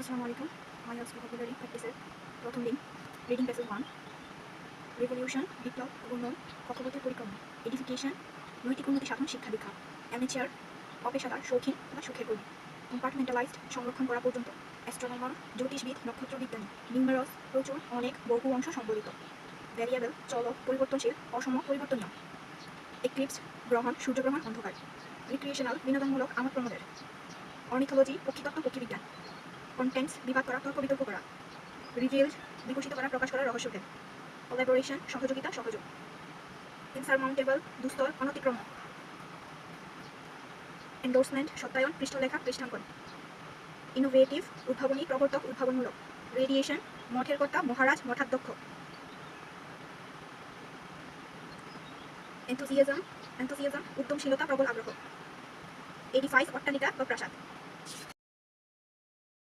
আসসালামু আলাইকুম। আমার আজকে ভোকাবুলারি প্র্যাকটিসের প্রথম দিন। Reading passage 1। রেভলিউশন বিপ্লব, উন্নয়ন, কক্ষপথের পরিক্রমা, এডিফিকেশন নৈতিক উন্নতি সাধন, শিক্ষা দীক্ষা, অ্যামেচার অপেশাদার, শৌখিন বা সুখের কর্মী, কম্পার্টমেন্টালাইজড সংরক্ষণ করা পর্যন্ত, অ্যাস্ট্রোনমার জ্যোতিষবিদ, নক্ষত্র বিজ্ঞানী, নিউমেরস প্রচুর, অনেক, বহু অংশ সম্বলিত, ভ্যারিয়েবল চলক, পরিবর্তনশীল, অসম, পরিবর্তনীয়, এক্লিপস গ্রহণ, সূর্যগ্রহণ, অন্ধকার, রিক্রিয়েশনাল বিনোদনমূলক, আমোদ প্রমোদের, অর্নিথোলজি পক্ষীতত্ত্ব, পক্ষীবিজ্ঞান, কন্টেন্টস বিবাদ করা, তর্ক বিতর্ক করা, রিভিলড বিকশিত করা, প্রকাশ করা, রহস্যভেদ, কোলাবোরেশন সহযোগিতা, সহযোগ, ইনসারমাউন্টেবল দুস্তর, অনতিক্রম্য, এন্ডোর্সমেন্ট সত্যায়ন, পৃষ্ঠলেখা, পৃষ্ঠাঙ্কন, ইনোভেটিভ উদ্ভাবনী, প্রবর্তক, উদ্ভাবনমূলক, রেডিয়েশন মঠের কর্তা, মহারাজ, মঠাধ্যক্ষ, এনথুজিয়াজম উদ্যমশীলতা, প্রবল আগ্রহ, এডিফাইস অট্টালিকা বা প্রাসাদ।